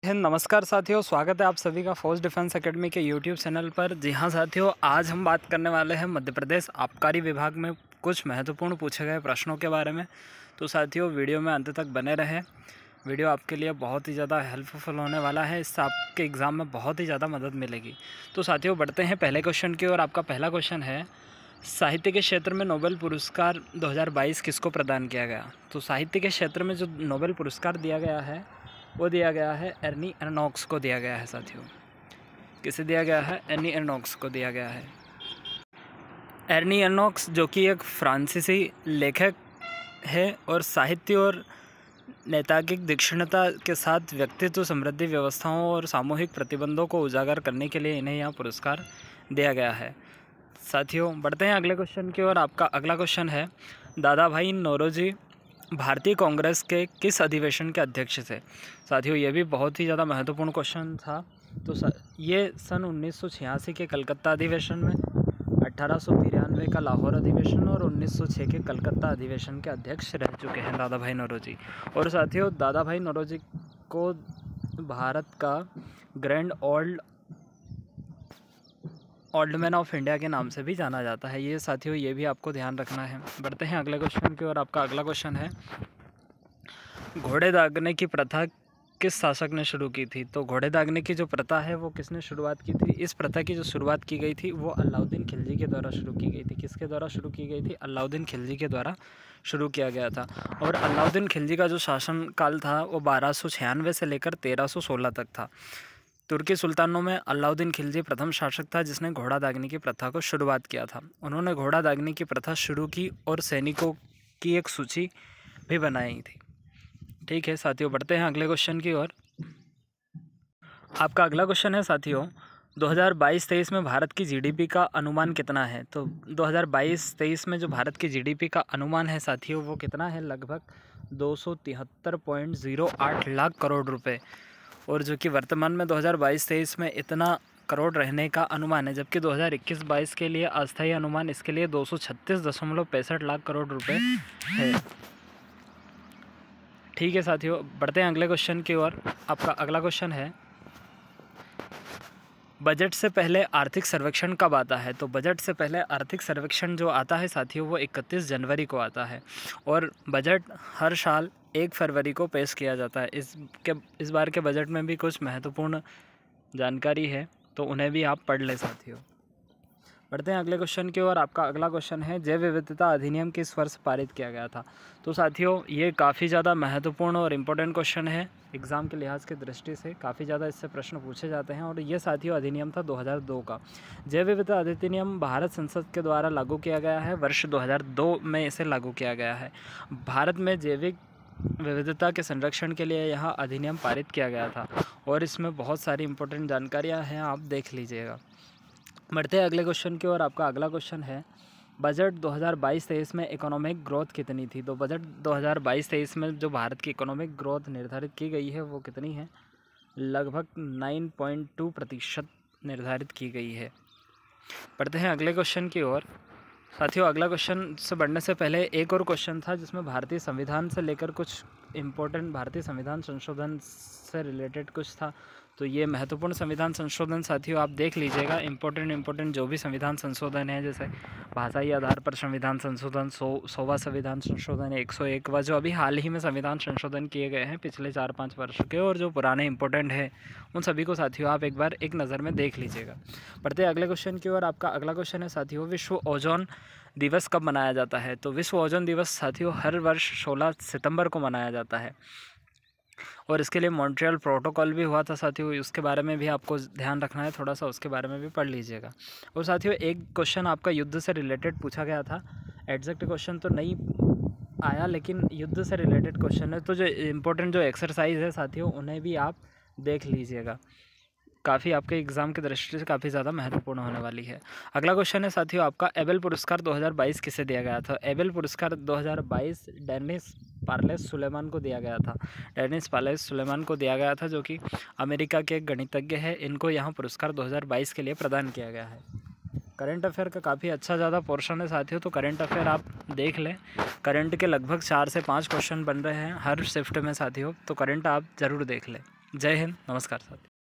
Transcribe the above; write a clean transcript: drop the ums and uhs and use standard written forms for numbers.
नमस्कार साथियों, स्वागत है आप सभी का फौज डिफेंस एकेडमी के यूट्यूब चैनल पर। जी हाँ साथियों, आज हम बात करने वाले हैं मध्य प्रदेश आबकारी विभाग में कुछ महत्वपूर्ण पूछे गए प्रश्नों के बारे में। तो साथियों, वीडियो में अंत तक बने रहें। वीडियो आपके लिए बहुत ही ज़्यादा हेल्पफुल होने वाला है। इससे आपके एग्ज़ाम में बहुत ही ज़्यादा मदद मिलेगी। तो साथियों, बढ़ते हैं पहले क्वेश्चन की ओर। आपका पहला क्वेश्चन है, साहित्य के क्षेत्र में नोबेल पुरस्कार 2022 किसको प्रदान किया गया? तो साहित्य के क्षेत्र में जो नोबेल पुरस्कार दिया गया है वो दिया गया है एर्नी एर्नोक्स को दिया गया है साथियों। किसे दिया गया है? एर्नी एर्नोक्स को दिया गया है। एर्नी एर्नोक्स जो कि एक फ्रांसीसी लेखक है और साहित्य और नैतिक तीक्ष्णता के साथ व्यक्तित्व समृद्धि व्यवस्थाओं और सामूहिक प्रतिबंधों को उजागर करने के लिए इन्हें यह पुरस्कार दिया गया है। साथियों, बढ़ते हैं अगले क्वेश्चन की ओर। आपका अगला क्वेश्चन है, दादा भाई नौरोजी भारतीय कांग्रेस के किस अधिवेशन के अध्यक्ष थे? साथियों, ये भी बहुत ही ज़्यादा महत्वपूर्ण क्वेश्चन था। तो ये सन 1986 के कलकत्ता अधिवेशन में, 1893 का लाहौर अधिवेशन और 1906 के कलकत्ता अधिवेशन के अध्यक्ष रह चुके हैं दादा भाई नौरोजी। और साथियों, दादा भाई नौरोजी को भारत का grand old man of India के नाम से भी जाना जाता है। ये साथियों, ये भी आपको ध्यान रखना है। बढ़ते हैं अगले क्वेश्चन की ओर। आपका अगला क्वेश्चन है, घोड़े दागने की प्रथा किस शासक ने शुरू की थी? तो घोड़े दागने की जो प्रथा है वो किसने शुरुआत की थी? इस प्रथा की जो शुरुआत की गई थी वो अलाउद्दीन खिलजी के द्वारा शुरू की गई थी। किसके द्वारा शुरू की गई थी? अलाउद्दीन खिलजी के द्वारा शुरू किया गया था। और अलाउद्दीन खिलजी का जो शासनकाल था वो 1296 से लेकर 1316 तक था। तुर्की सुल्तानों में अलाउद्दीन खिलजी प्रथम शासक था जिसने घोड़ा दागने की प्रथा को शुरुआत किया था। उन्होंने घोड़ा दागने की प्रथा शुरू की और सैनिकों की एक सूची भी बनाई थी। ठीक है साथियों, बढ़ते हैं अगले क्वेश्चन की ओर। आपका अगला क्वेश्चन है साथियों, 2022-23 में भारत की जीडीपी का अनुमान कितना है? तो 2022-23 में जो भारत की जीडीपी का अनुमान है साथियों वो कितना है? लगभग 273.08 लाख करोड़ रुपए। और जो कि वर्तमान में 2022-23 में इतना करोड़ रहने का अनुमान है, जबकि 2021-22 के लिए अस्थायी अनुमान इसके लिए 236.65 लाख करोड़ रुपए है। ठीक है साथियों, बढ़ते हैं अगले क्वेश्चन की ओर। आपका अगला क्वेश्चन है, बजट से पहले आर्थिक सर्वेक्षण कब आता है? तो बजट से पहले आर्थिक सर्वेक्षण जो आता है साथियों वो 31 जनवरी को आता है। और बजट हर साल 1 फरवरी को पेश किया जाता है। इस बार के बजट में भी कुछ महत्वपूर्ण जानकारी है, तो उन्हें भी आप पढ़ लें साथियों। बढ़ते हैं अगले क्वेश्चन की ओर। आपका अगला क्वेश्चन है, जैव विविधता अधिनियम किस वर्ष पारित किया गया था? तो साथियों, ये काफ़ी ज़्यादा महत्वपूर्ण और इम्पोर्टेंट क्वेश्चन है। एग्ज़ाम के लिहाज की दृष्टि से काफ़ी ज़्यादा इससे प्रश्न पूछे जाते हैं। और ये साथियों अधिनियम था 2002 का। जैव विविधता अधिनियम भारत संसद के द्वारा लागू किया गया है। वर्ष 2002 में इसे लागू किया गया है। भारत में जैविक विविधता के संरक्षण के लिए यह अधिनियम पारित किया गया था। और इसमें बहुत सारी इम्पोर्टेंट जानकारियाँ हैं, आप देख लीजिएगा। बढ़ते हैं अगले क्वेश्चन की ओर। आपका अगला क्वेश्चन है, बजट 2022-23 में इकोनॉमिक ग्रोथ कितनी थी? तो बजट 2022-23 में जो भारत की इकोनॉमिक ग्रोथ निर्धारित की गई है वो कितनी है? लगभग 9.2% निर्धारित की गई है। बढ़ते हैं अगले क्वेश्चन की ओर। साथियों, अगला क्वेश्चन से बढ़ने से पहले एक और क्वेश्चन था जिसमें भारतीय संविधान से लेकर कुछ इम्पोर्टेंट भारतीय संविधान संशोधन से रिलेटेड कुछ था। तो ये महत्वपूर्ण संविधान संशोधन साथियों आप देख लीजिएगा। इम्पोर्टेंट जो भी संविधान संशोधन है, जैसे भाषाई आधार पर संविधान संशोधन, 100वां संविधान संशोधन, 101वां, जो अभी हाल ही में संविधान संशोधन किए गए हैं पिछले 4-5 वर्ष के, और जो पुराने इम्पोर्टेंट है उन सभी को साथियों आप एक बार एक नज़र में देख लीजिएगा। बढ़ते हैं अगले क्वेश्चन की ओर। आपका अगला क्वेश्चन है साथियों, विश्व ओजोन दिवस कब मनाया जाता है? तो विश्व ओजोन दिवस साथियों हर वर्ष 16 सितंबर को मनाया जाता है। और इसके लिए मॉन्ट्रियल प्रोटोकॉल भी हुआ था साथियों, उसके बारे में भी आपको ध्यान रखना है, थोड़ा सा उसके बारे में भी पढ़ लीजिएगा। और साथियों, एक क्वेश्चन आपका युद्ध से रिलेटेड पूछा गया था। एग्जैक्ट क्वेश्चन तो नहीं आया, लेकिन युद्ध से रिलेटेड क्वेश्चन है। तो जो इम्पोर्टेंट जो एक्सरसाइज है साथियों उन्हें भी आप देख लीजिएगा। काफ़ी आपके एग्ज़ाम की दृष्टि से काफ़ी ज़्यादा महत्वपूर्ण होने वाली है। अगला क्वेश्चन है साथियों आपका, एबेल पुरस्कार 2022 किसे दिया गया था? एबेल पुरस्कार 2022 डेनिस पार्लेस सुलेमान को दिया गया था। डेनिस पार्लेस सुलेमान को दिया गया था, जो कि अमेरिका के एक गणितज्ञ है। इनको यहाँ पुरस्कार 2022 के लिए प्रदान किया गया है। करंट अफेयर का काफ़ी अच्छा ज़्यादा पोर्शन है साथियों, तो करंट अफेयर आप देख लें। करंट के लगभग 4 से 5 क्वेश्चन बन रहे हैं हर शिफ्ट में साथियों, तो करंट आप ज़रूर देख लें। जय हिंद, नमस्कार साथी।